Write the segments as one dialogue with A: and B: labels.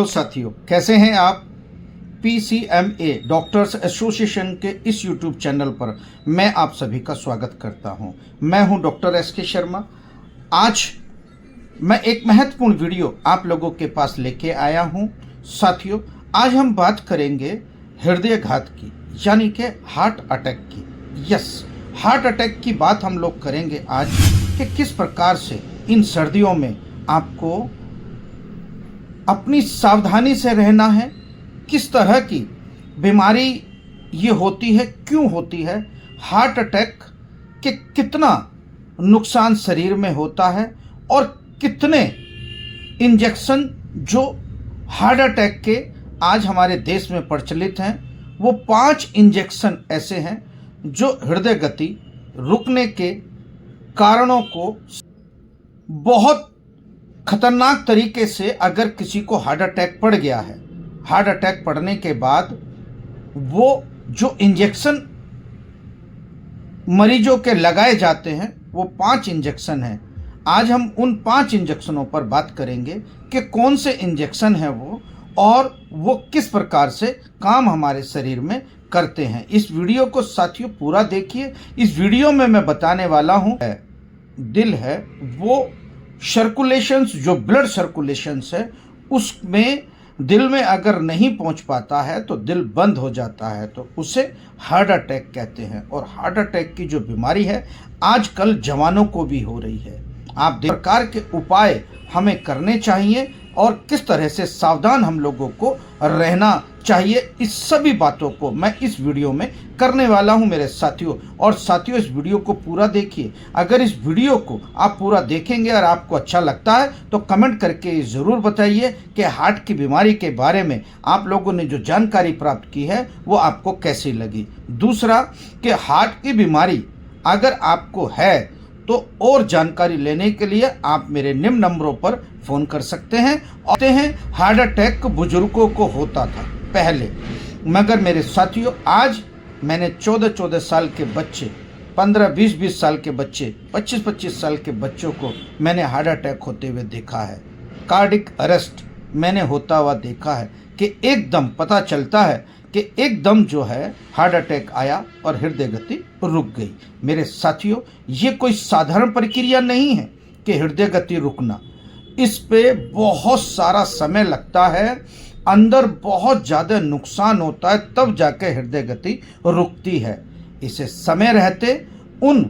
A: Hello साथियों, कैसे हैं आप। PCMA डॉक्टर्स एसोसिएशन के इस YouTube चैनल पर मैं आप सभी का स्वागत करता हूं। मैं हूं डॉक्टर SK शर्मा। आज मैं एक महत्वपूर्ण वीडियो आप लोगों के पास लेके आया हूं। साथियों, आज हम बात करेंगे हृदयघात की, यानी कि हार्ट अटैक की। यस, हार्ट अटैक की बात हम लोग करेंगे आज कि किस प्रकार से इन सर्दियों में आपको अपनी सावधानी से रहना है, किस तरह की बीमारी ये होती है, क्यों होती है, हार्ट अटैक के कितना नुकसान शरीर में होता है और कितने इंजेक्शन जो हार्ट अटैक के आज हमारे देश में प्रचलित हैं, वो 5 इंजेक्शन ऐसे हैं जो हृदय गति रुकने के कारणों को बहुत खतरनाक तरीके से, अगर किसी को हार्ट अटैक पड़ गया है, हार्ट अटैक पड़ने के बाद वो जो इंजेक्शन मरीजों के लगाए जाते हैं वो 5 इंजेक्शन हैं। आज हम उन 5 इंजेक्शनों पर बात करेंगे कि कौन से इंजेक्शन हैं वो और वो किस प्रकार से काम हमारे शरीर में करते हैं। इस वीडियो को साथियों पूरा देखिए। इस वीडियो में मैं बताने वाला हूँ, दिल है वो सर्कुलेशंस, जो ब्लड सर्कुलेशंस है उसमें दिल में अगर नहीं पहुंच पाता है तो दिल बंद हो जाता है, तो उसे हार्ट अटैक कहते हैं। और हार्ट अटैक की जो बीमारी है आजकल जवानों को भी हो रही है। आप प्रकार के उपाय हमें करने चाहिए और किस तरह से सावधान हम लोगों को रहना चाहिए, इस सभी बातों को मैं इस वीडियो में करने वाला हूं मेरे साथियों। और साथियों, इस वीडियो को पूरा देखिए। अगर इस वीडियो को आप पूरा देखेंगे और आपको अच्छा लगता है तो कमेंट करके ज़रूर बताइए कि हार्ट की बीमारी के बारे में आप लोगों ने जो जानकारी प्राप्त की है वो आपको कैसी लगी। दूसरा कि हार्ट की बीमारी अगर आपको है तो और जानकारी लेने के लिए आप मेरे निम्न नंबरों पर फ़ोन कर सकते हैं। और हार्ट अटैक बुजुर्गों को होता था पहले, मगर मेरे साथियों आज मैंने 14-14 साल के बच्चे, 15-20 साल के बच्चे, 25-25 साल के बच्चों को मैंने हार्ट अटैक होते हुए देखा है। कार्डिक अरेस्ट मैंने होता हुआ देखा है कि एकदम पता चलता है कि एकदम जो है हार्ट अटैक आया और हृदय गति रुक गई। मेरे साथियों, ये कोई साधारण प्रक्रिया नहीं है कि हृदय गति रुकना। इस पे बहुत सारा समय लगता है, अंदर बहुत ज़्यादा नुकसान होता है, तब जाके हृदय गति रुकती है। इसे समय रहते उन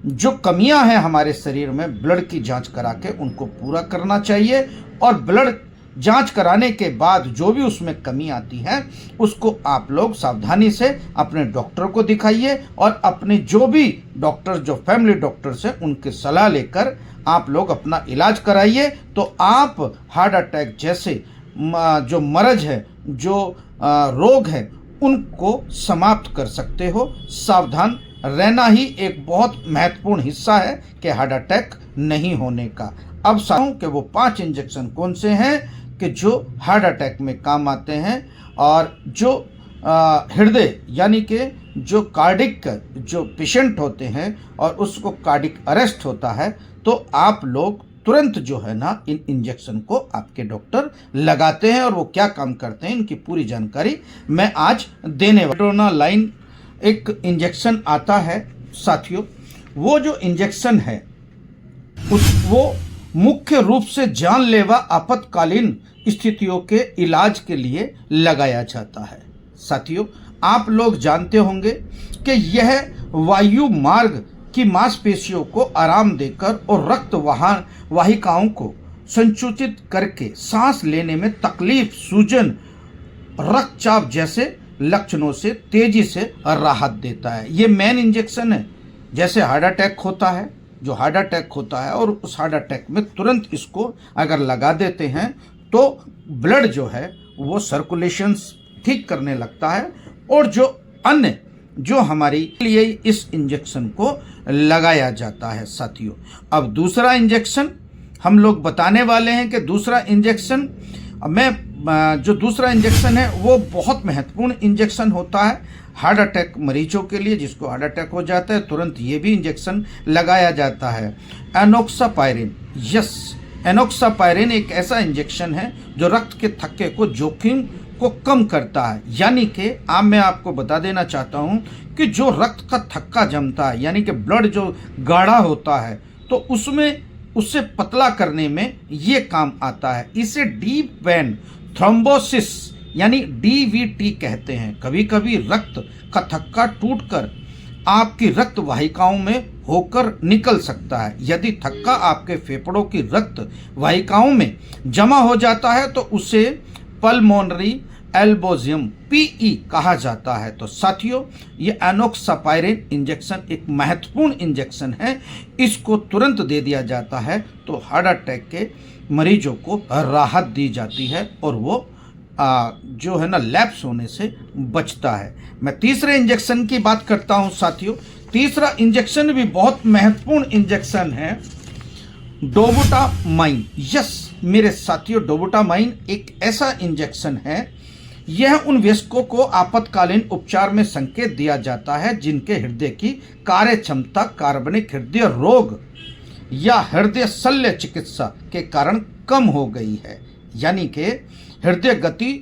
A: जो कमियां हैं हमारे शरीर में, ब्लड की जांच करा के उनको पूरा करना चाहिए। और ब्लड जांच कराने के बाद जो भी उसमें कमी आती है उसको आप लोग सावधानी से अपने डॉक्टर को दिखाइए और अपने जो भी डॉक्टर, जो फैमिली डॉक्टर्स हैं, उनकी सलाह लेकर आप लोग अपना इलाज कराइए। तो आप हार्ट अटैक जैसे जो मर्ज है, जो रोग है, उनको समाप्त कर सकते हो। सावधान रहना ही एक बहुत महत्वपूर्ण हिस्सा है कि हार्ट अटैक नहीं होने का। अब साथियों कि वो 5 इंजेक्शन कौन से हैं कि जो हार्ट अटैक में काम आते हैं और जो हृदय यानी कि जो कार्डिक जो पेशेंट होते हैं और उसको कार्डिक अरेस्ट होता है, तो आप लोग तुरंत जो है ना इन इंजेक्शन को आपके डॉक्टर लगाते हैं। और वो क्या काम करते हैं इनकी पूरी जानकारी मैं आज देने वाला। एड्रेनालाइन एक इंजेक्शन आता है साथियों, वो जो इंजेक्शन है वो मुख्य रूप से जानलेवा आपातकालीन स्थितियों के इलाज के लिए लगाया जाता है। साथियों, आप लोग जानते होंगे कि यह वायु मार्ग की मांसपेशियों को आराम देकर और रक्त वाहिकाओं को संकुचित करके सांस लेने में तकलीफ, सूजन, रक्तचाप जैसे लक्षणों से तेजी से राहत देता है। ये मेन इंजेक्शन है। जैसे हार्ट अटैक होता है, जो हार्ट अटैक होता है और उस हार्ट अटैक में तुरंत इसको अगर लगा देते हैं तो ब्लड जो है वो सर्कुलेशंस ठीक करने लगता है और जो अन्य जो हमारे लिए इस इंजेक्शन को लगाया जाता है। साथियों, अब दूसरा इंजेक्शन हम लोग बताने वाले हैं कि दूसरा इंजेक्शन जो दूसरा इंजेक्शन है वो बहुत महत्वपूर्ण इंजेक्शन होता है हार्ट अटैक मरीजों के लिए। जिसको हार्ट अटैक हो जाता है तुरंत ये भी इंजेक्शन लगाया जाता है, एनोक्सापायरिन। यस, एनोक्सापायरिन एक ऐसा इंजेक्शन है जो रक्त के थक्के को जोखिम को कम करता है। यानी कि अब मैं आपको बता देना चाहता हूं कि जो रक्त का थक्का जमता है, यानी कि ब्लड जो गाढ़ा होता है, तो उसमें उससे पतला करने में ये काम आता है। इसे डीप वेन थ्रोम्बोसिस यानी डीवीटी कहते हैं। कभी कभी रक्त का थक्का टूटकर आपकी रक्त वाहिकाओं में होकर निकल सकता है। यदि थक्का आपके फेफड़ों की रक्त वाहिकाओं में जमा हो जाता है तो उसे पल्मोनरी एल्बोजियम पीई कहा जाता है। तो साथियों, ये एनोक्सापायरिन इंजेक्शन एक महत्वपूर्ण इंजेक्शन है। इसको तुरंत दे दिया जाता है तो हार्ट अटैक के मरीजों को राहत दी जाती है और वो जो है ना लैप्स होने से बचता है। मैं तीसरे इंजेक्शन की बात करता हूं साथियों। तीसरा इंजेक्शन भी बहुत महत्वपूर्ण इंजेक्शन है, डोबुटामाइन। यस मेरे साथियों, डोबुटामाइन एक ऐसा इंजेक्शन है, यह उन वयस्कों को आपातकालीन उपचार में संकेत दिया जाता है जिनके हृदय की कार्य क्षमता कार्बनिक हृदय रोग या हृदय शल्य चिकित्सा के कारण कम हो गई है। यानी कि हृदय गति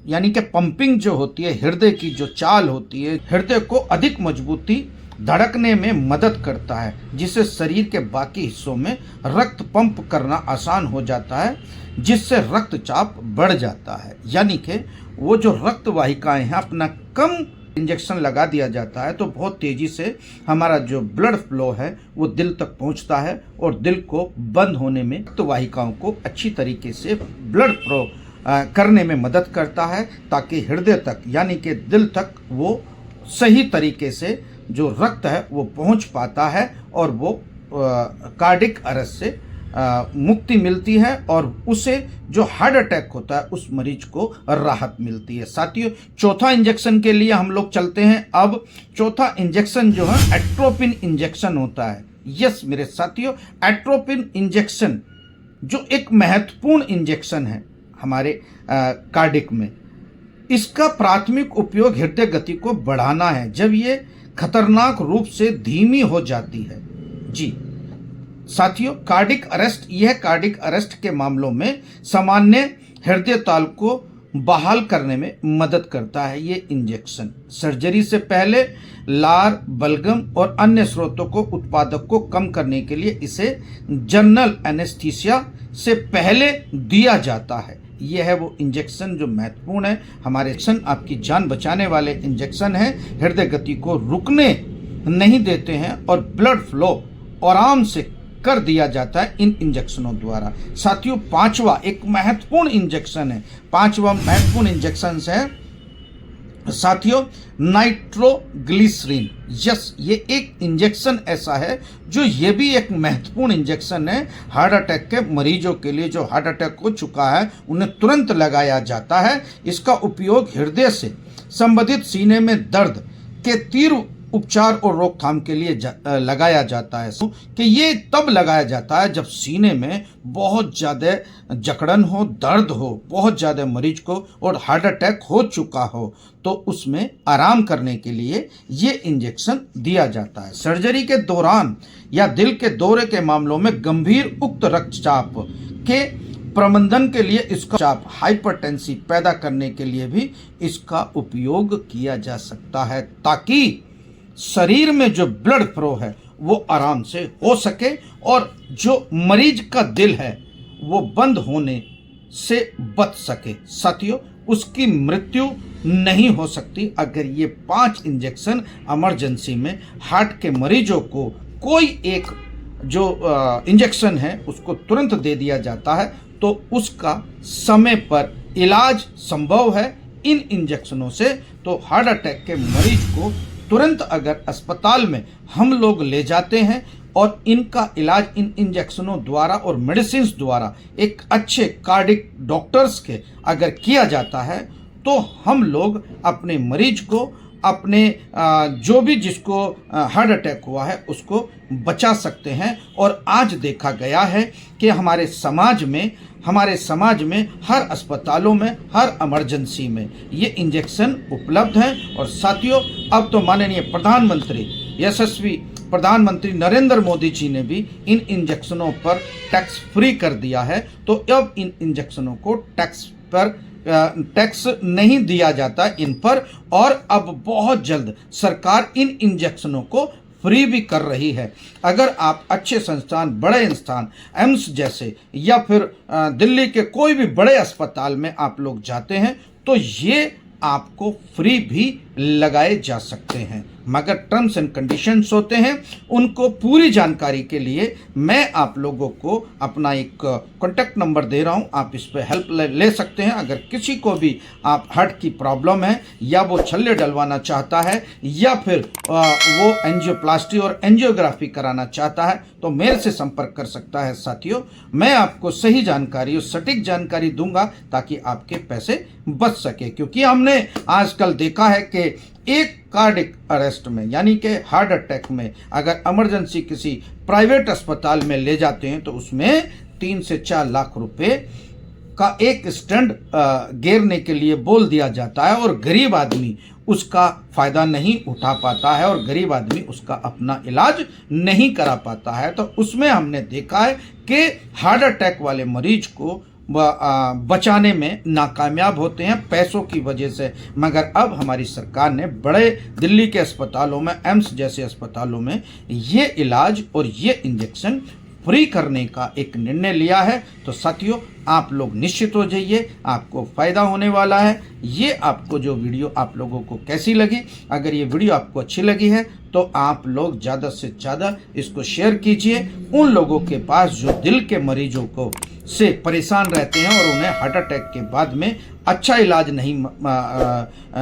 A: यानी कि पंपिंग जो होती है, हृदय की जो चाल होती है, हृदय को अधिक मजबूती धड़कने में मदद करता है, जिससे शरीर के बाकी हिस्सों में रक्त पंप करना आसान हो जाता है, जिससे रक्तचाप बढ़ जाता है। यानी कि वो जो रक्त वाहिकाएं हैं, अपना कम इंजेक्शन लगा दिया जाता है तो बहुत तेज़ी से हमारा जो ब्लड फ्लो है वो दिल तक पहुंचता है और दिल को बंद होने में, रक्त वाहिकाओं को अच्छी तरीके से ब्लड फ्लो करने में मदद करता है, ताकि हृदय तक यानी कि दिल तक वो सही तरीके से जो रक्त है वो पहुंच पाता है और वो कार्डिक अरेस्ट से मुक्ति मिलती है और उसे जो हार्ट अटैक होता है उस मरीज को राहत मिलती है। साथियों, चौथा इंजेक्शन के लिए हम लोग चलते हैं। अब चौथा इंजेक्शन जो है एट्रोपिन इंजेक्शन होता है। यस मेरे साथियों, एट्रोपिन इंजेक्शन जो एक महत्वपूर्ण इंजेक्शन है हमारे कार्डिक में। इसका प्राथमिक उपयोग हृदय गति को बढ़ाना है जब ये खतरनाक रूप से धीमी हो जाती है। जी साथियों, कार्डिक अरेस्ट, यह कार्डिक अरेस्ट के मामलों में सामान्य हृदय ताल को बहाल करने में मदद करता है। ये इंजेक्शन सर्जरी से पहले लार, बलगम और अन्य स्रोतों को उत्पादक को कम करने के लिए इसे जनरल एनेस्थीसिया से पहले दिया जाता है। यह है वो इंजेक्शन जो महत्वपूर्ण है। हमारे इंजेक्शन आपकी जान बचाने वाले इंजेक्शन है, हृदय गति को रुकने नहीं देते हैं और ब्लड फ्लो आराम से कर दिया जाता है इन इंजेक्शनों द्वारा। साथियों, पांचवा एक महत्वपूर्ण इंजेक्शन है, पांचवा महत्वपूर्ण इंजेक्शन है साथियों नाइट्रोग्लिसरीन। यस, ये एक इंजेक्शन ऐसा है जो ये भी एक महत्वपूर्ण इंजेक्शन है हार्ट अटैक के मरीजों के लिए। जो हार्ट अटैक हो चुका है उन्हें तुरंत लगाया जाता है। इसका उपयोग हृदय से संबंधित सीने में दर्द के तीव्र उपचार और रोकथाम के लिए लगाया जाता है। कि ये तब लगाया जाता है जब सीने में बहुत ज़्यादा जकड़न हो, दर्द हो, बहुत ज़्यादा मरीज को और हार्ट अटैक हो चुका हो, तो उसमें आराम करने के लिए ये इंजेक्शन दिया जाता है। सर्जरी के दौरान या दिल के दौरे के मामलों में गंभीर उक्त रक्तचाप के प्रबंधन के लिए इसका चाप हाइपरटेंसी पैदा करने के लिए भी इसका उपयोग किया जा सकता है, ताकि शरीर में जो ब्लड फ्लो है वो आराम से हो सके और जो मरीज का दिल है वो बंद होने से बच सके। साथियों, उसकी मृत्यु नहीं हो सकती अगर ये 5 इंजेक्शन इमरजेंसी में हार्ट के मरीजों को कोई एक जो इंजेक्शन है उसको तुरंत दे दिया जाता है तो उसका समय पर इलाज संभव है इन इंजेक्शनों से। तो हार्ट अटैक के मरीज को तुरंत अगर अस्पताल में हम लोग ले जाते हैं और इनका इलाज इन इंजेक्शनों द्वारा और मेडिसिन द्वारा एक अच्छे कार्डिक डॉक्टर्स के अगर किया जाता है तो हम लोग अपने मरीज को, अपने जो भी जिसको हार्ट अटैक हुआ है उसको बचा सकते हैं। और आज देखा गया है कि हमारे समाज में हर अस्पतालों में, हर इमरजेंसी में ये इंजेक्शन उपलब्ध है। और साथियों, अब तो माननीय प्रधानमंत्री यशस्वी प्रधानमंत्री नरेंद्र मोदी जी ने भी इन इंजेक्शनों पर टैक्स फ्री कर दिया है। तो अब इन इंजेक्शनों को टैक्स नहीं दिया जाता इन पर, और अब बहुत जल्द सरकार इन इंजेक्शनों को फ्री भी कर रही है। अगर आप अच्छे संस्थान, बड़े संस्थान, एम्स जैसे या फिर दिल्ली के कोई भी बड़े अस्पताल में आप लोग जाते हैं तो ये आपको फ्री भी लगाए जा सकते हैं, मगर टर्म्स एंड कंडीशंस होते हैं। उनको पूरी जानकारी के लिए मैं आप लोगों को अपना एक कॉन्टैक्ट नंबर दे रहा हूं, आप इस पर हेल्प ले सकते हैं। अगर किसी को भी आप हार्ट की प्रॉब्लम है, या वो छल्ले डलवाना चाहता है, या फिर वो एंजियोप्लास्टी और एंजियोग्राफी कराना चाहता है, तो मेरे से संपर्क कर सकता है। साथियों, मैं आपको सही जानकारी और सटीक जानकारी दूंगा ताकि आपके पैसे बच सके, क्योंकि हमने आजकल देखा है कि एक कार्डिक अरेस्ट में, यानी कि हार्ट अटैक में, अगर इमरजेंसी किसी प्राइवेट अस्पताल में ले जाते हैं तो उसमें 3 से 4 लाख रुपए का एक स्टंट गिरने के लिए बोल दिया जाता है, और गरीब आदमी उसका फायदा नहीं उठा पाता है, और गरीब आदमी उसका अपना इलाज नहीं करा पाता है। तो उसमें हमने देखा है कि हार्ट अटैक वाले मरीज को बचाने में नाकामयाब होते हैं पैसों की वजह से। मगर अब हमारी सरकार ने बड़े दिल्ली के अस्पतालों में, एम्स जैसे अस्पतालों में ये इलाज और ये इंजेक्शन फ्री करने का एक निर्णय लिया है। तो साथियों, आप लोग निश्चित हो जाइए, आपको फ़ायदा होने वाला है। ये आपको जो वीडियो आप लोगों को कैसी लगी, अगर ये वीडियो आपको अच्छी लगी है तो आप लोग ज़्यादा से ज़्यादा इसको शेयर कीजिए उन लोगों के पास जो दिल के मरीजों को से परेशान रहते हैं और उन्हें हार्ट अटैक के बाद में अच्छा इलाज नहीं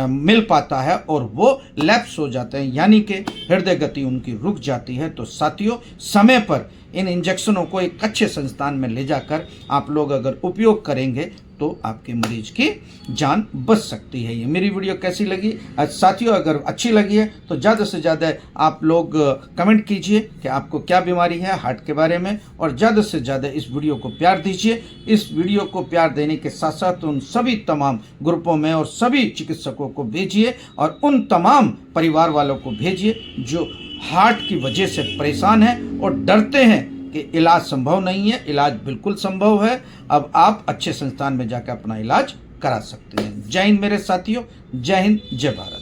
A: मिल पाता है और वो लैप्स हो जाते हैं, यानी कि हृदय गति उनकी रुक जाती है। तो साथियों, समय पर इन इंजेक्शनों को एक अच्छे संस्थान में ले जाकर आप लोग अगर उपयोग करेंगे तो आपके मरीज की जान बच सकती है। ये मेरी वीडियो कैसी लगी? साथियों, अगर अच्छी लगी है तो ज़्यादा से ज़्यादा आप लोग कमेंट कीजिए कि आपको क्या बीमारी है हार्ट के बारे में, और ज़्यादा से ज़्यादा इस वीडियो को प्यार दीजिए। इस वीडियो को प्यार देने के साथ साथ उन सभी तमाम ग्रुपों में और सभी चिकित्सकों को भेजिए, और उन तमाम परिवार वालों को भेजिए जो हार्ट की वजह से परेशान हैं और डरते हैं कि इलाज संभव नहीं है। इलाज बिल्कुल संभव है। अब आप अच्छे संस्थान में जाकर अपना इलाज करा सकते हैं। जय हिंद मेरे साथियों, जय हिंद, जय भारत।